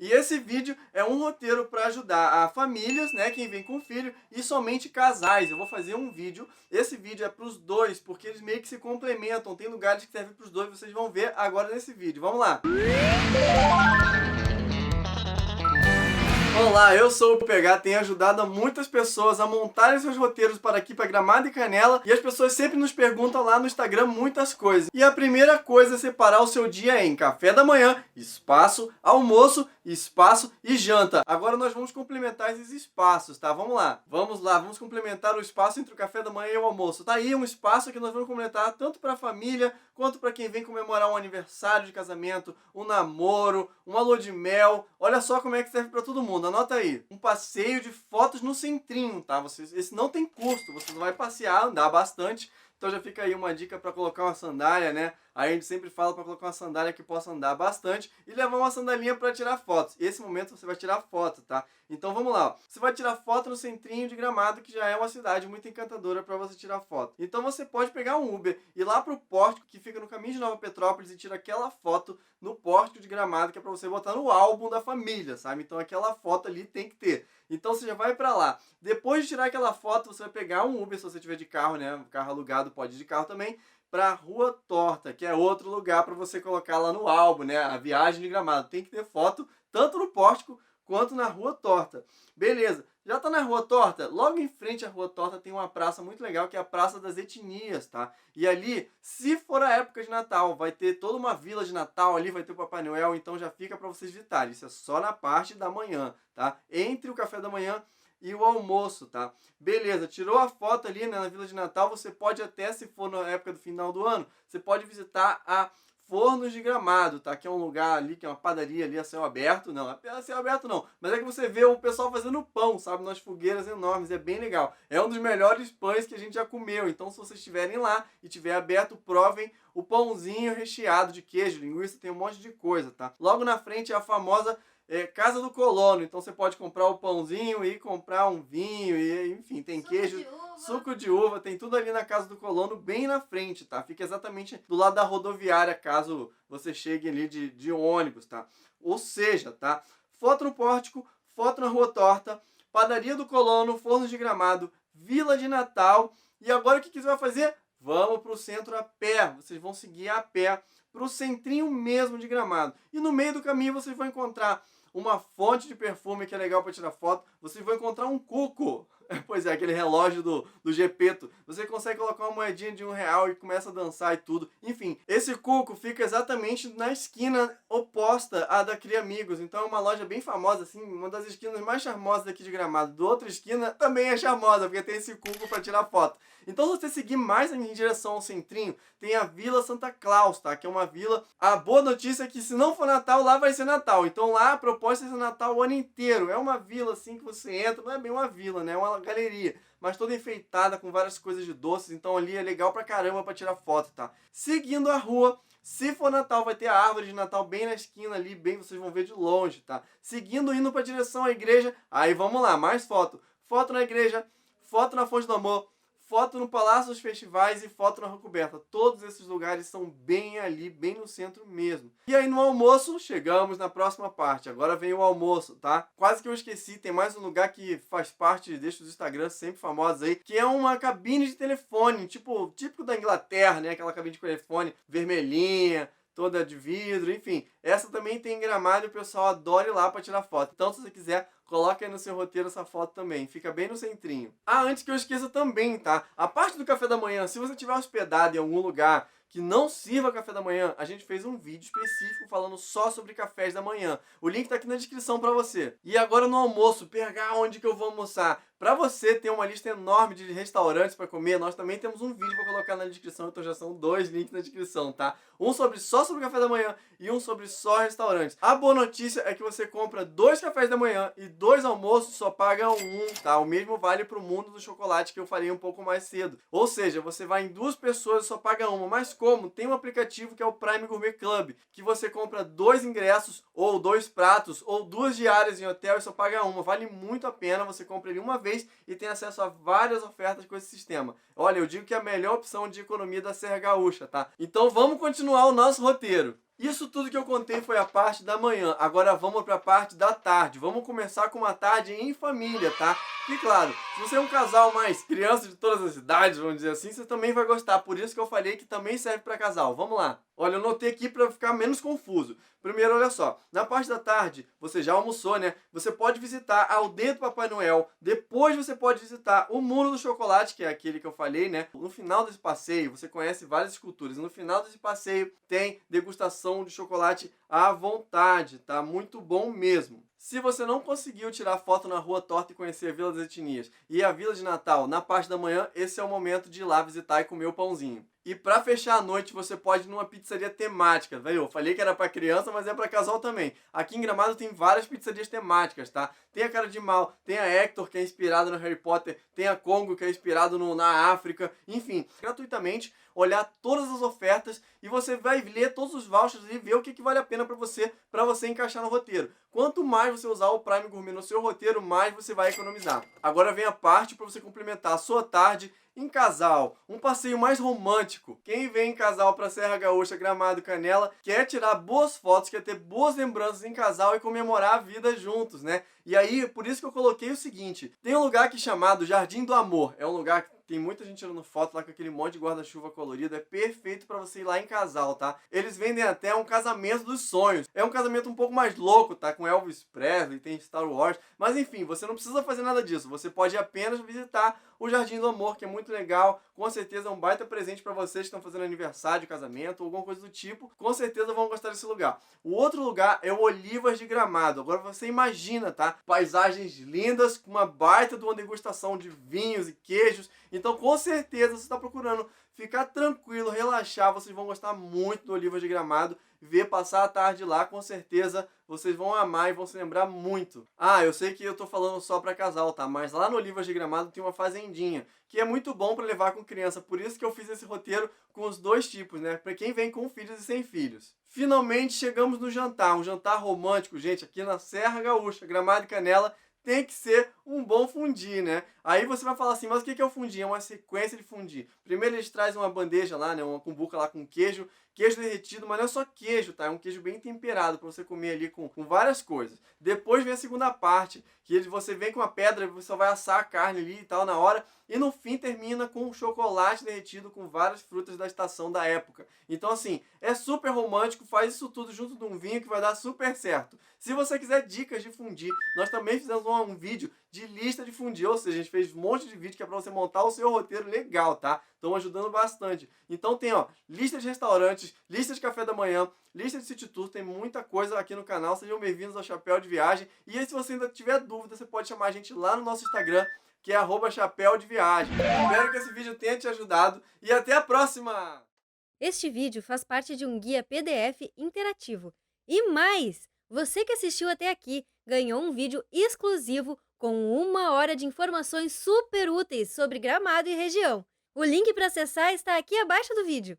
E esse vídeo é um roteiro para ajudar a famílias, né, quem vem com filho, e somente casais. Eu vou fazer um vídeo, esse vídeo é para os dois, porque eles meio que se complementam, tem lugares que servem para os dois, vocês vão ver agora nesse vídeo. Vamos lá! Olá, eu sou o PH, tenho ajudado muitas pessoas a montarem seus roteiros para aqui, para Gramado e Canela, e as pessoas sempre nos perguntam lá no Instagram muitas coisas. E a primeira coisa é separar o seu dia em café da manhã, espaço, almoço, espaço e janta. Agora nós vamos complementar esses espaços, tá? Vamos lá, vamos complementar o espaço entre o café da manhã e o almoço. Tá aí um espaço que nós vamos complementar tanto para a família, quanto para quem vem comemorar um aniversário de casamento, um namoro, uma lua de mel. Olha só como é que serve para todo mundo. Anota aí. Um passeio de fotos no centrinho, tá? Esse não tem custo. Você vai passear, andar bastante. Então já fica aí uma dica para colocar uma sandália, né? Aí a gente sempre fala para colocar uma sandália que possa andar bastante e levar uma sandalinha para tirar fotos. Esse momento você vai tirar foto, tá? Então vamos lá. Ó. Você vai tirar foto no centrinho de Gramado, que já é uma cidade muito encantadora para você tirar foto. Então você pode pegar um Uber, ir lá pro pórtico que fica no caminho de Nova Petrópolis e tirar aquela foto no pórtico de Gramado, que é para você botar no álbum da família, sabe? Então aquela foto ali tem que ter. Então você já vai para lá. Depois de tirar aquela foto, você vai pegar um Uber, se você tiver de carro, né? Um carro alugado pode ir de carro também, para Rua Torta, que é outro lugar para você colocar lá no álbum, né? A viagem de Gramado. Tem que ter foto tanto no pórtico quanto na Rua Torta. Beleza, já tá na Rua Torta? Logo em frente à Rua Torta tem uma praça muito legal, que é a Praça das Etnias, tá? E ali, se for a época de Natal, vai ter toda uma vila de Natal ali, vai ter o Papai Noel, então já fica para vocês visitarem. Isso é só na parte da manhã, tá? Entre o café da manhã e o almoço, tá? Beleza, tirou a foto ali, né, na Vila de Natal, você pode até, se for na época do final do ano, você pode visitar a Fornos de Gramado, tá? Que é um lugar ali, que é uma padaria ali a céu aberto, não, a céu aberto não, mas é que você vê o pessoal fazendo pão, sabe? Nas fogueiras enormes, é bem legal. É um dos melhores pães que a gente já comeu, então se vocês estiverem lá e tiver aberto, provem o pãozinho recheado de queijo, linguiça, tem um monte de coisa, tá? Logo na frente é a famosa Casa do Colono, então você pode comprar o pãozinho e comprar um vinho, e enfim, tem queijo, suco de uva, tem tudo ali na Casa do Colono, bem na frente, tá? Fica exatamente do lado da rodoviária, caso você chegue ali de ônibus, tá? Ou seja, tá? Foto no pórtico, foto na Rua Torta, Padaria do Colono, Fornos de Gramado, Vila de Natal, e agora o que você vai fazer? Vamos para o centro a pé, vocês vão seguir a pé para o centrinho mesmo de Gramado. E no meio do caminho vocês vão encontrar uma fonte de perfume que é legal para tirar foto. Vocês vão encontrar um cuco. Pois é, aquele relógio do Gepeto. Você consegue colocar uma moedinha de R$1 e começa a dançar e tudo. Enfim, esse cuco fica exatamente na esquina oposta à da Cria Amigos. Então é uma loja bem famosa, assim, uma das esquinas mais charmosas daqui de Gramado. Do outra esquina também é charmosa, porque tem esse cuco para tirar foto. Então, se você seguir mais em direção ao centrinho, tem a Vila Santa Claus, tá? Que é uma vila... A boa notícia é que se não for Natal, lá vai ser Natal. Então lá a proposta é ser Natal o ano inteiro. É uma vila assim que você entra, não é bem uma vila, né? É uma galeria, mas toda enfeitada com várias coisas de doces. Então ali é legal pra caramba pra tirar foto, tá? Seguindo a rua... Se for Natal, vai ter a árvore de Natal bem na esquina ali, bem, vocês vão ver de longe, tá? Seguindo, indo para a direção à igreja, aí vamos lá, mais foto. Foto na igreja, foto na Fonte do Amor, foto no Palácio dos Festivais e foto na Rua Coberta. Todos esses lugares são bem ali, bem no centro mesmo. E aí no almoço, chegamos na próxima parte. Agora vem o almoço, tá? Quase que eu esqueci, tem mais um lugar que faz parte destes Instagrams sempre famosos aí, que é uma cabine de telefone, tipo, típico da Inglaterra, né? Aquela cabine de telefone vermelhinha, toda de vidro, enfim. Essa também tem em Gramado e o pessoal adora ir lá para tirar foto. Então, se você quiser, coloca aí no seu roteiro essa foto também. Fica bem no centrinho. Ah, antes que eu esqueça também, tá? A parte do café da manhã, se você estiver hospedado em algum lugar que não sirva café da manhã, a gente fez um vídeo específico falando só sobre cafés da manhã. O link tá aqui na descrição para você. E agora no almoço, pegar onde que eu vou almoçar. Para você ter uma lista enorme de restaurantes para comer, nós também temos um vídeo para colocar na descrição, então já são 2 links na descrição, tá? Um só sobre café da manhã e um sobre só restaurantes. A boa notícia é que você compra 2 cafés da manhã e 2 almoços, só paga um, tá? O mesmo vale para o mundo do chocolate que eu falei um pouco mais cedo. Ou seja, você vai em 2 pessoas e só paga uma. Mas como? Tem um aplicativo que é o Prime Gourmet Club, que você compra 2 ingressos, ou 2 pratos, ou 2 diárias em hotel e só paga uma. Vale muito a pena, você compra ele uma vez e tem acesso a várias ofertas com esse sistema. Olha, eu digo que é a melhor opção de economia da Serra Gaúcha, tá? Então vamos continuar o nosso roteiro. Isso tudo que eu contei foi a parte da manhã. Agora vamos para a parte da tarde. Vamos começar com uma tarde em família, tá? E claro, se você é um casal mais criança de todas as idades, vamos dizer assim, você também vai gostar. Por isso que eu falei que também serve para casal. Vamos lá. Olha, eu notei aqui para ficar menos confuso. Primeiro, olha só, na parte da tarde, você já almoçou, né? Você pode visitar a aldeia do Papai Noel. Depois você pode visitar o Muro do Chocolate, que é aquele que eu falei, né? No final desse passeio, você conhece várias esculturas. No final desse passeio tem degustação de chocolate à vontade, tá? Muito bom mesmo. Se você não conseguiu tirar foto na Rua Torta e conhecer a Vila das Etnias e a Vila de Natal na parte da manhã, esse é o momento de ir lá visitar e comer o pãozinho. E para fechar a noite, você pode ir numa pizzaria temática, velho. Eu falei que era para criança, mas é para casal também. Aqui em Gramado tem várias pizzarias temáticas, tá? Tem a Cara de Mal, tem a Hector, que é inspirada no Harry Potter, tem a Congo, que é inspirado na África, enfim, gratuitamente, olhar todas as ofertas e você vai ler todos os vouchers e ver o que vale a pena para você encaixar no roteiro. Quanto mais você usar o Prime Gourmet no seu roteiro, mais você vai economizar. Agora vem a parte para você complementar a sua tarde em casal, um passeio mais romântico. Quem vem em casal para Serra Gaúcha, Gramado e Canela quer tirar boas fotos, quer ter boas lembranças em casal e comemorar a vida juntos, né? E aí, por isso que eu coloquei o seguinte, tem um lugar aqui chamado Jardim do Amor, é um lugar que tem muita gente tirando foto lá com aquele monte de guarda-chuva colorido, é perfeito para você ir lá em casal, tá? Eles vendem até um casamento dos sonhos, é um casamento um pouco mais louco, tá? Com Elvis Presley, tem Star Wars, mas enfim, você não precisa fazer nada disso, você pode apenas visitar o Jardim do Amor, que é muito legal, com certeza é um baita presente para vocês que estão fazendo aniversário, casamento, ou alguma coisa do tipo, com certeza vão gostar desse lugar. O outro lugar é o Olivas de Gramado, agora você imagina, tá? Paisagens lindas, com uma baita de uma degustação de vinhos e queijos, então com certeza você está procurando ficar tranquilo, relaxar, vocês vão gostar muito do Olivas de Gramado, ver passar a tarde lá, com certeza vocês vão amar e vão se lembrar muito. Ah, eu sei que eu tô falando só para casal, tá? Mas lá no Olivas de Gramado tem uma fazendinha, que é muito bom para levar com criança, por isso que eu fiz esse roteiro com os dois tipos, né? Para quem vem com filhos e sem filhos. Finalmente chegamos no jantar, um jantar romântico, gente, aqui na Serra Gaúcha, Gramado e Canela, tem que ser um bom fundi, né? Aí você vai falar assim, mas o que é o fundi? É uma sequência de fundi. Primeiro eles trazem uma bandeja lá, né? Uma cumbuca lá com queijo derretido, mas não é só queijo, tá? É um queijo bem temperado para você comer ali com várias coisas. Depois vem a segunda parte, que você vem com a pedra, você só vai assar a carne ali e tal na hora. E no fim termina com um chocolate derretido com várias frutas da estação da época. Então assim, é super romântico, faz isso tudo junto de um vinho que vai dar super certo. Se você quiser dicas de fundir, nós também fizemos um vídeo de lista de fundir, ou seja, a gente fez um monte de vídeo que é para você montar o seu roteiro legal, tá? Estão ajudando bastante. Então tem, ó, lista de restaurantes, lista de café da manhã, lista de city tour, tem muita coisa aqui no canal. Sejam bem-vindos ao Chapéu de Viagem. E aí, se você ainda tiver dúvida, você pode chamar a gente lá no nosso Instagram, que é @chapéudeviagem. Espero que esse vídeo tenha te ajudado e até a próxima! Este vídeo faz parte de um guia PDF interativo. E mais, você que assistiu até aqui ganhou um vídeo exclusivo com 1 hora de informações super úteis sobre Gramado e região. O link para acessar está aqui abaixo do vídeo.